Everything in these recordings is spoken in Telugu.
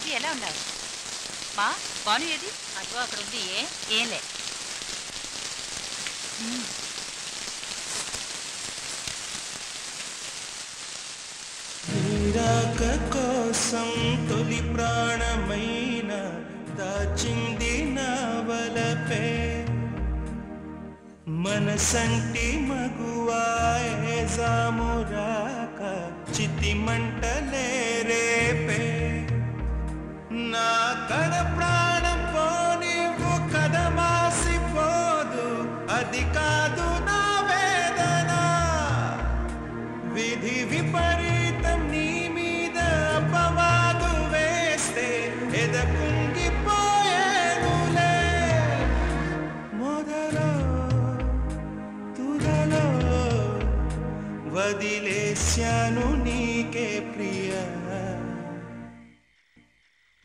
అవి ఎలా ఉన్నాయి మా బాను ఏది అదిగో అక్కడ ఉంది ఏంలే నీరాక కోసం తొలి ప్రాణమైన దాచింది నా వలపే మనసంటి మగువాయే జామురాక చితి మంటలే రేపే నా కడ ప్రాణం పోనివ్వు కదమాసిపోదు అది కాదు నా వేదన విధి విపరీతం నీ మీద అపవాదు వేస్తే ఎదకుంగిపోయేనులే మొదలో తుదలో వదిలేశాను నీకే ప్రియా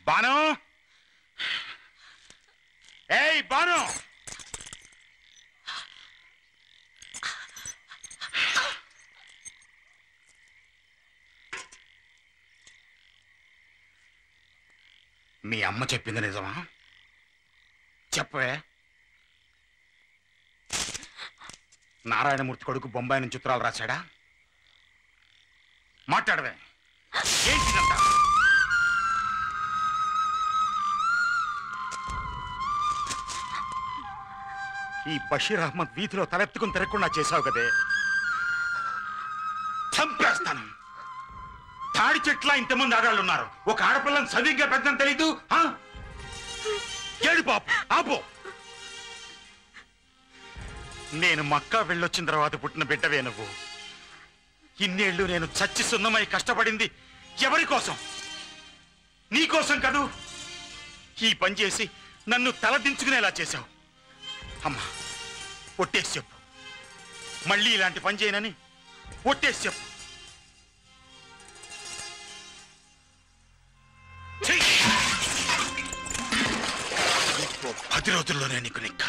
బాను ఏయ్ బాను మీ అమ్మ చెప్పింది నిజమా చెప్పవే నారాయణమూర్తి కొడుకు బొంబాయి నుంచి ఉత్తరాలు రాశాడా మాట్లాడవే ఏంటిదంతా ఈ బషీర్ అహ్మద్ వీధిలో తలెత్తుకుని తిరగకుండా చేశావు కదే చంపేస్తాను తాడి చెట్ల ఇంతమంది ఆడాళ్ళు ఉన్నారు ఒక ఆడపిల్లని సరిగ్గా పెద్దని తెలీదు ఏడు పాపు ఆపో నేను మక్కా వెళ్ళొచ్చిన తర్వాత పుట్టిన బిడ్డవే నువ్వు ఇన్నేళ్లు నేను చచ్చి సున్నమై కష్టపడింది ఎవరి కోసం నీ కోసం కదూ ఈ పని చేసి నన్ను తలదించుకునేలా చేశావు అమ్మా ఒట్టేసి చెప్పు మళ్ళీ ఇలాంటి పని చేయనని ఒట్టేసి చెప్పు 10 రోజుల్లోనే నీకు నిక్క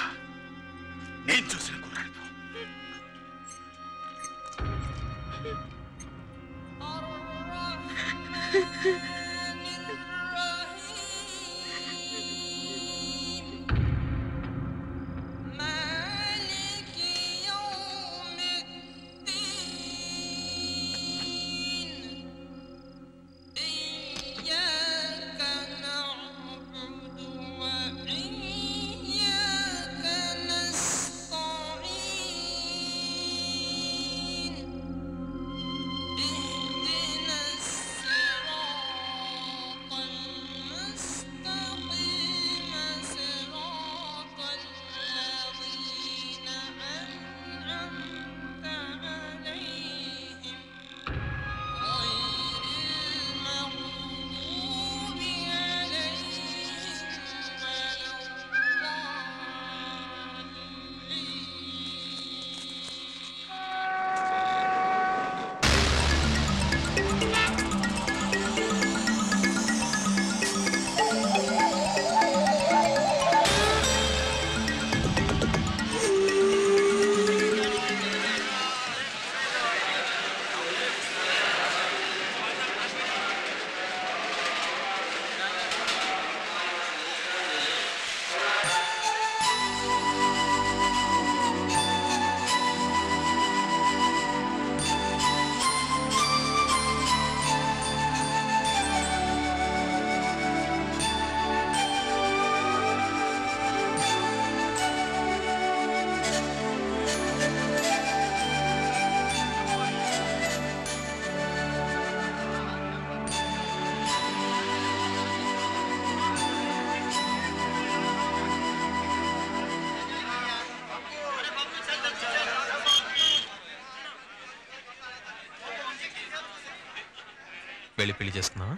నేను చూసిన కుర్రాడితో వెళ్ళి పెళ్లి చేసుకున్నావా?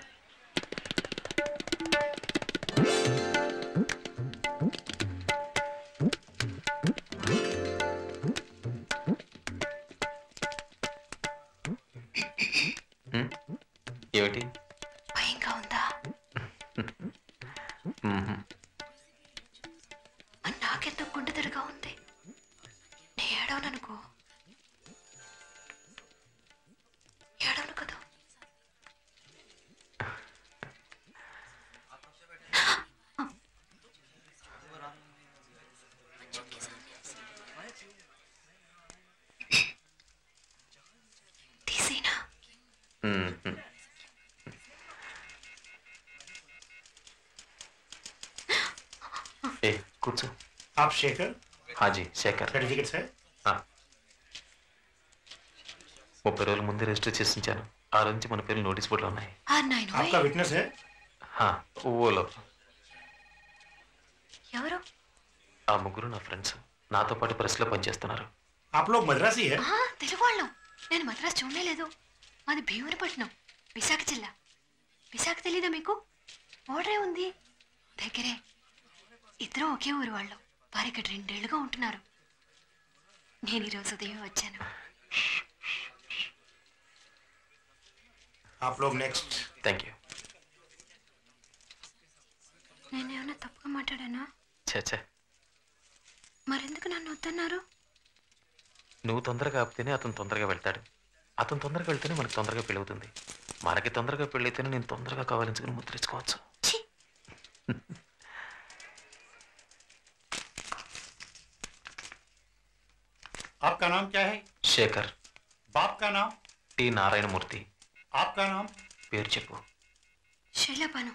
ఏమిటి భయంగా ఉందా? నాకెంతో గుండె దరగా ఉంది. నే ఏడవననుకో. ఏడవను కదా. ए కూర్చో. आप शेखर? हाँ जी शेखर. सर्टिफिकेट्स है? हाँ. 30 రోజుల ముందే రిజిస్టర్ చేసి ఉంచాను. ఆ రోజు నుంచి మన పేర్లు నోటీస్ బోర్డులో ఉన్నాయి. आपका विटनेस है? हाँ वो लोग. ఎవరు? ఆ ముగ్గురు నా ఫ్రెండ్స్. నాతో పాటు ప్రెస్లో పనిచేస్తున్నారు. आप लोग मद्रासी है? తెలుగు వాళ్ళం. నేను మద్రాసు చూడలేదు. మాది భీమునిపట్నం, విశాఖ జిల్లా. విశాఖ తెలీదా మీకు? ఓడరే ఉంది దగ్గరే. ఇద్దరు ఒకే ఊరు వాళ్ళు. వారు ఇక్కడ 2 ఏళ్లుగా ఉంటున్నారు. నేను ఈరోజు ఉదయం వచ్చాను. आप लोग नेक्स्ट. Thank you. నేనేమన్నా తప్పుగా మాట్లాడానా? చచ్చా, మరెందుకు నన్ను వద్దన్నారు? నువ్వు తొందరగా ఆపితేనే అతను తొందరగా వెళ్తాడు. అతను తొందరగా వెళ్తేనే మనకు తొందరగా పెళ్ళవుతుంది. మనకి తొందరగా పెళ్ళైతేనే నేను తొందరగా కావాలించుకుని ముద్రించుకోవచ్చు. आपका नाम क्या है? शेखर. बाप का नाम? टी नारायणमूर्ति. आपका नाम? పేరు చెప్పు. శైలబాను.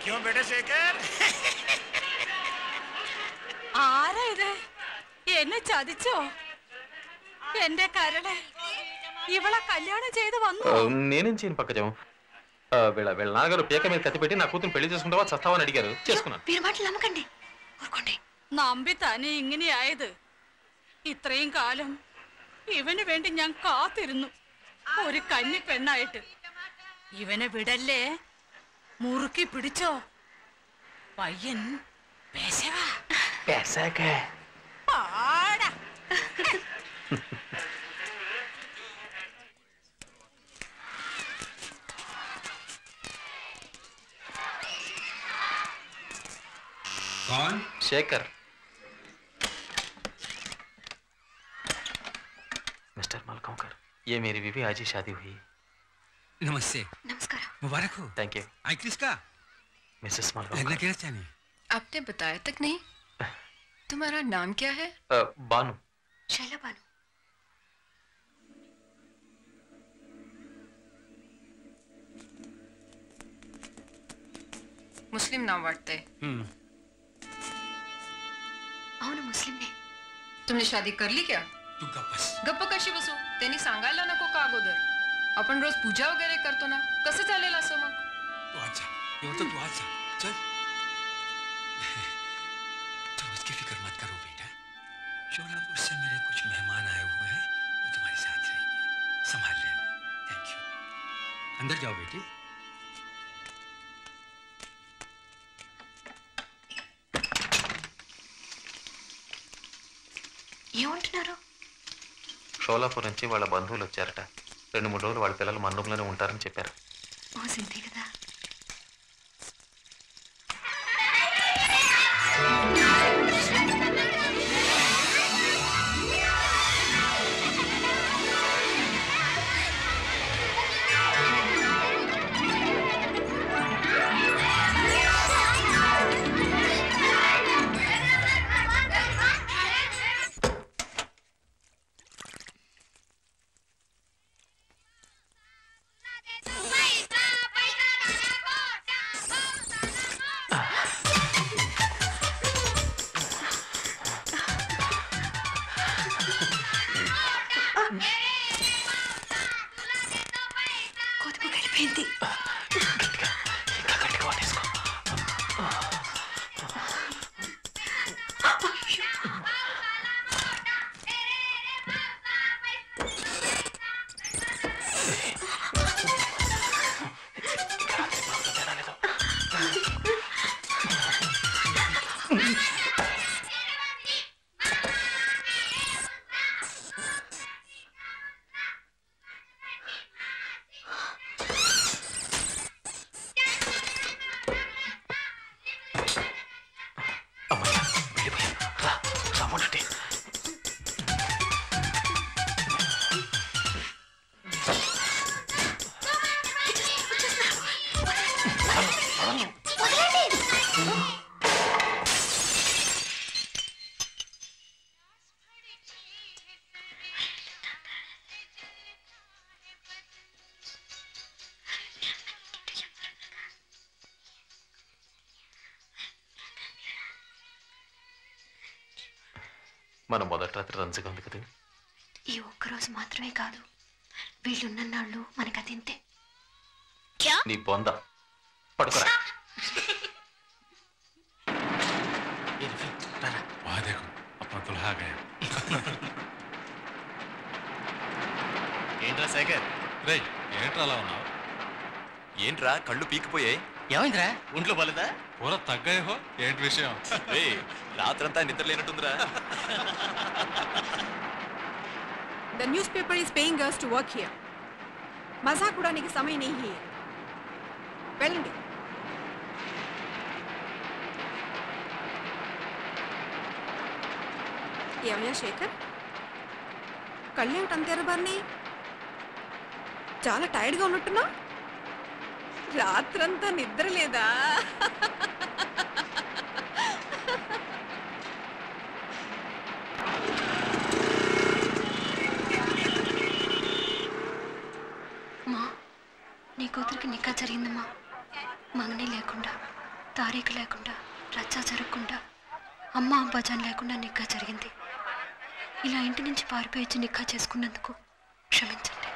क्यों बेटे शेखर? ആരാ ഇത്? എന്നെ ചതിച്ചോ? എന്റെ കരളെ, ഇവളെ കല്യാണം ചെയ്ത് വന്നു. నేనేం చేయను పక్కజం. వీళ్ళ నాన్నగారు పీక మీద కత్తి పెట్టి నా కూతురు పెళ్లి చేసుకుంటావా చస్తావని అడిగారు. చేసుకున్నాను. మీరు మాటలు నమ్మకండి, ఊరుకోండి. നമ്പി തന്നെ ഇങ്ങനെയായത്. ഇത്രയും കാലം ഇവന് വേണ്ടി ഞാൻ കാത്തിരുന്നു, ഒരു കന്നി പെണ്ണായിട്ട്. ഇവനെ വിടല്ലേ, മുറുക്കി പിടിച്ചോ. പയ്യൻ പാടാ. कौन? शेखर. मिस्टर मलकोंकर, ये मेरी बीवी आज ही शादी हुई. नमस्ते. नमस्कार. मुबारक हो. Thank you. आई किसका? मिसेस लगना मलकोंकर. क्या चाहनी? आपने बताया तक नहीं. तुम्हारा नाम क्या है? बानू. शैलबानु. मुस्लिम नाम वाटते. అవును ముస్లింనే. तुमने शादी कर ली क्या? तू गप्पस. गप्प कशी बसू? त्यांनी सांगायला नको का अगोदर? आपण रोज पूजा वगैरे करतो ना, कसं चालेल असं मग? तू आज जा. ये तो तू आज जा. चल. तुम उसकी फिक्र मत करो बेटा. शोलापुर से मेरे कुछ मेहमान आए हुए हैं, वो तुम्हारे साथ रहेंगे. संभाल लेना. Thank you. अंदर जाओ बेटी. ఏమంటున్నారు? షోలాపూర్ నుంచి వాళ్ళ బంధువులు వచ్చారట. 2-3 రోజులు వాళ్ళ పిల్లలు మన రూమ్లోనే ఉంటారని చెప్పారు. ఓ సింతే కదా. ఏంటి గట్టిగా ఇంకా గట్టిగా వాటేసుకో. మన మొదటి రాత్రి రంజుగా ఉంది కదా. ఈ ఒక్కరోజు మాత్రమే కాదు, వీళ్ళున్నన్నాళ్ళు మనకదింతే. నీ బొంద పడుకోరా. वहाँ देखो अपना दुल्हा आ गया। ఏంట్రా శేఖర్? రే ఏంట్రా అలా ఉన్నావు? ఏంట్రా కళ్ళు పీకిపోయాయి? ఏమైందిరా? ఒంట్లో బలదా? పూర తగ్గాయో ఏంటి విషయం? రే రాత్రంతా నిద్ర లేనట్టుందిరా. The newspaper is paying us to work here. మజాక్ ఉడానికి సమయం नहीं है. వెళ్ళండి. ఏమయ్యా శేఖర్, కళ్ళేమిటి అంత ఎర్రబారినాయి? చాలా టైర్డ్గా ఉన్నట్టున్నా? రాత్రంతా నిద్ర లేదా? మా నీ కూతురికి నిక్కా జరిగిందమ్మా. మంగని లేకుండా, తారీఖు లేకుండా, రచ్చా జరగకుండా, అమ్మ అబ్బాజాన్ లేకుండా నిక్కా జరిగింది. ఇలా ఇంటి నుంచి పారిపోయి వచ్చి నిక్కా చేసుకున్నందుకు క్షమించండి.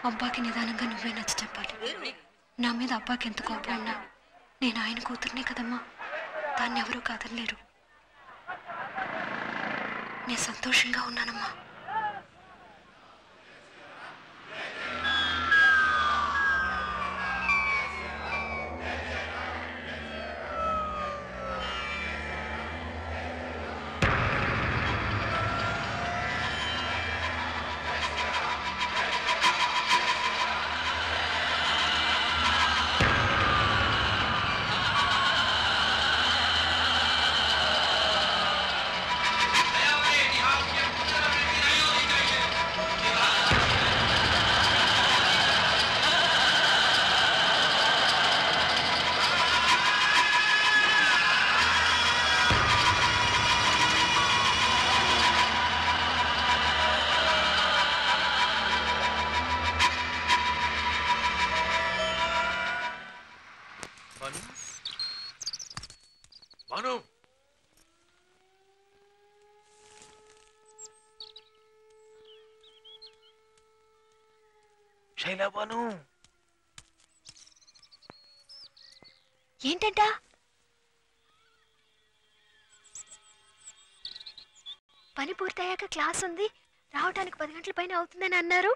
అబ్బాకి నిదానంగా నువ్వే నచ్చ చెప్పాలి. నా మీద అబ్బాకి ఎంత కోపం ఉన్నా నేను ఆయన కూతుర్నే కదమ్మా, దాన్ని ఎవరూ కాదనలేరు. నేను సంతోషంగా ఉన్నానమ్మా. శైలబాను ఏంటంట? పని పూర్తయ్యాక క్లాస్ ఉంది, రావడానికి 10 గంటల పైన అవుతుందని అన్నారు.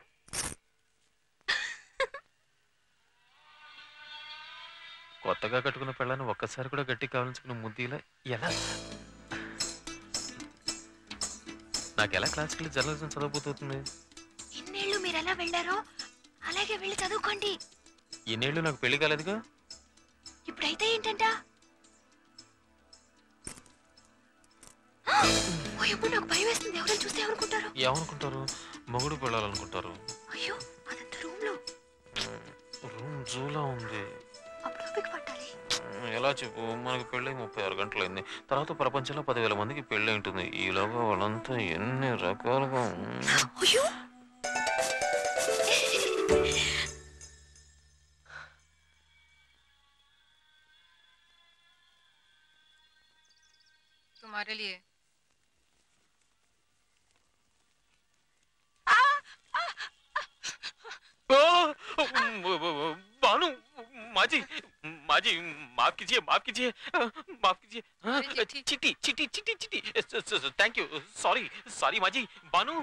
కొత్తగా కట్టుకున్న పెళ్ళని ఒక్కసారి కూడా గట్టి కావాల్చుకున్న ముద్దీలా ఎలా? నాకు ఎలా క్లాసికల్ జర్నలిజం చదవబోతుంది? ఇన్నేళ్ళు మీరు ఎలా వెళ్ళారో అలాగే వెళ్ళి చదువుకోండి. ఇన్నేళ్ళు నాకు పెళ్లి కాలేదుగా. ఇప్పుడైతే ఏంటంట? ఎప్పుడు నాకు భయం వేస్తుంది. ఎవరైనా చూస్తే ఏమనుకుంటారు? ఏమనుకుంటారు? మొగుడు పెళ్ళాలనుకుంటారు. అయ్యో అదంతా రూమ్ లో. రూమ్ జూలా ఉంది. అప్పుడు ఓపిక పట్టాలి. ఎలా చెప్పు, మనకి పెళ్ళి 36 గంటలైంది. తర్వాత ప్రపంచంలో 10,000 మందికి పెళ్ళి ఉంటుంది. ఈలోగా వాళ్ళంతా ఎన్ని రకాలుగా. అయ్యో तुम्हारे लिए माजी माजी माफ कीजिए माफ कीजिए माफ कीजिए अरे चिट्ठी। चिट्ठी चिट्ठी चिट्ठी चिट्ठी थैंक यू सॉरी सॉरी माजी बानू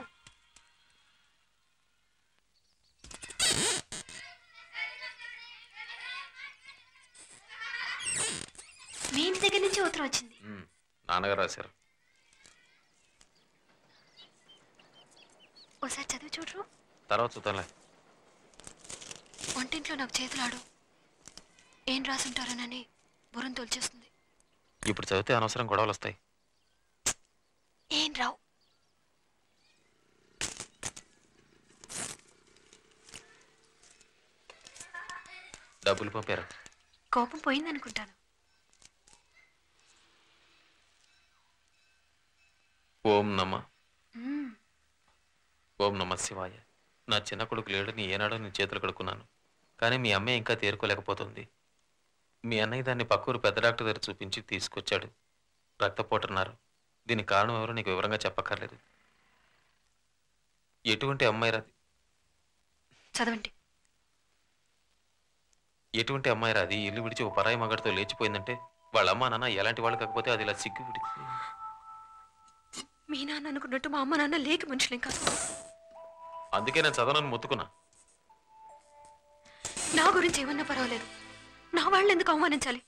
మీ ఇంటి దగ్గర నుంచి ఉత్తరం వచ్చింది. నాన్నగారు రాశారు. ఒకసారి చదివి చూడరు. తర్వాత చూద్దాంలే. వంటింట్లో నాకు చేతులాడు ఏం రాసుంటారోనని బుర్రం తోల్చేస్తుంది. ఇప్పుడు చదివితే అనవసరం గొడవలు వస్తాయి. ఏం రావు. డబ్బులు పంపారు. కోపం పోయిందనుకుంటాను. ఓం నమ ఓం నమ శివాయ. నా చిన్న కొడుకు లేడని ఏనాడో నేను చేతులు కడుక్కున్నాను. కానీ మీ అమ్మాయి ఇంకా తేరుకోలేకపోతుంది. మీ అన్నయ్య దాన్ని పక్కూరు పెద్ద డాక్టర్ దగ్గర చూపించి తీసుకొచ్చాడు. రక్తపోటున్నారు. దీనికి కారణం ఎవరో నీకు వివరంగా చెప్పక్కర్లేదు. ఎటువంటి అమ్మాయి రాది చదవండి. ఎటువంటి అమ్మాయి రాది ఇల్లు విడిచి ఓ పరాయి మగడితో లేచిపోయిందంటే వాళ్ళ అమ్మ నాన్న ఎలాంటి వాళ్ళు కాకపోతే అది ఇలా సిగ్గు విడిచి మీ నాన్న అనుకున్నట్టు మా అమ్మ నాన్న లేక మనుషులేం కాదు. అందుకే నేను చదవనని మొత్తుకున్నా. నా గురించి ఏమన్నా పర్వాలేదు. నా వాళ్ళని ఎందుకు అవమానించాలి?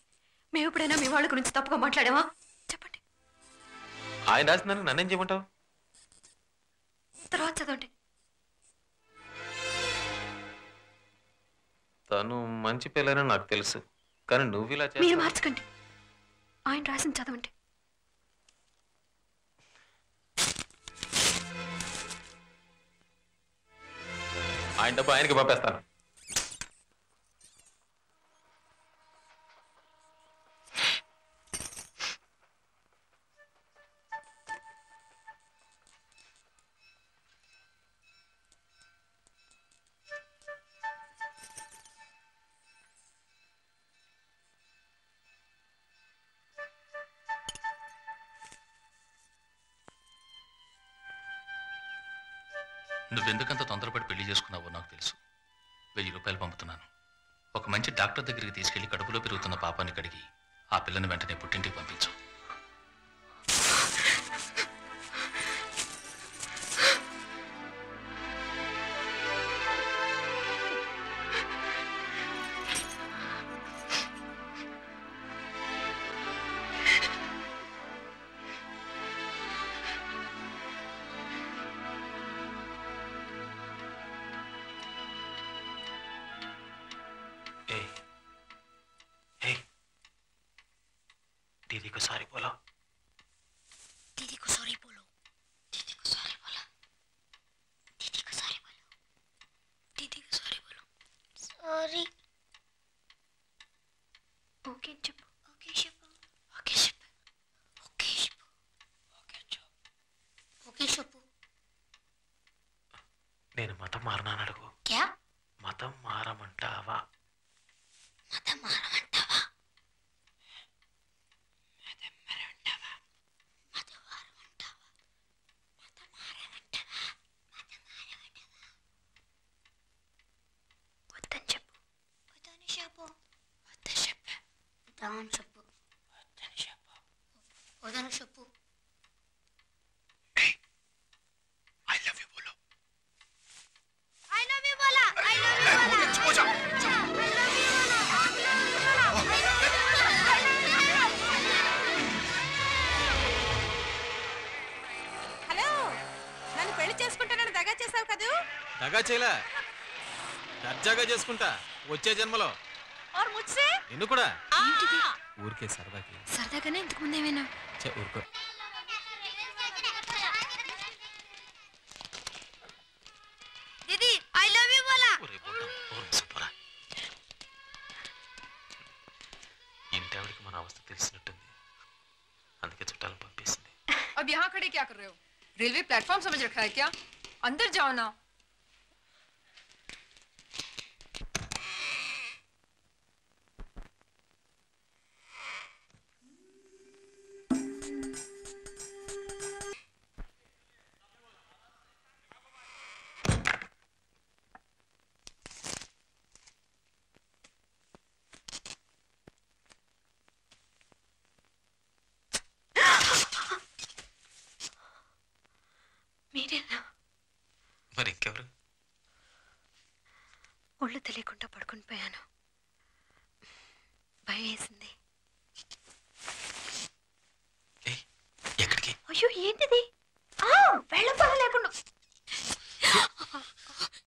మేము ఎప్పుడైనా మీ వాళ్ళ గురించి తప్పుగా మాట్లాడావా? చెప్పండి. ఆయన రాసిందానికి నన్నేం చేయమంటావు? తర్వాత చదవండి. తను మంచి పిల్లని నాకు తెలుసు. కానీ నువ్వు ఇలా మీరు మార్చకండి. ఆయన రాసింది చదవండి. ఆయన డబ్బు ఆయనకి పంపేస్తాను. నువ్వెందుకంత తొందరపడి పెళ్లి చేసుకున్నావో నాకు తెలుసు. 1000 రూపాయలు పంపుతున్నాను. ఒక మంచి డాక్టర్ దగ్గరికి తీసుకెళ్లి కడుపులో పెరుగుతున్న పాపాన్ని కడిగి ఆ పిల్లని వెంటనే పుట్టింటికి పంపించు. दीदी को सॉरी बोलो. दीदी को सॉरी बोलो. दीदी को सॉरी बोलो. दीदी को सॉरी बोलो. दीदी को सॉरी बोलो. सॉरी. ओके चुप. ओके चुप. ओके चुप. ओके चुप. ओके चुप. ओके चुप. నేను మతం మారనాను అడుగు. क्या? మతం మారమంటావా? మతం మారమంటావా? I love you बोलो. I love you बोला. I love you बोला. हो जा. హలో, నన్ను పెళ్లి చేసుకుంటానని దగా చేసావు కదూ? దగా చేయలే, దర్జాగా చేసుకుంటా వచ్చే జన్మలో. और मुझसे? నిన్ను కూడా. ఏంటిది? ఊరికే సరదాకి. సరదాగానే ఇంతకు ముందేమైనా ఊరుకో. दीदी I love you बोला. ఇంటి ఆవిడికి మన అవస్థ తెలిసినట్టుంది. అందుకే చుట్టాలు పంపేసింది. अब यहाँ खड़े क्या कर रहे हो? रेलवे प्लेटफॉर्म समझ रखा है क्या? अंदर जाओ ना. మరి ఇంకెవరు? ఒళ్ళు తెలియకుండా పడుకుని పోయాను. భయం వేసింది. ఎక్కడికి? అయ్యో ఏంటిది? వెళ్ళపోలేకుండా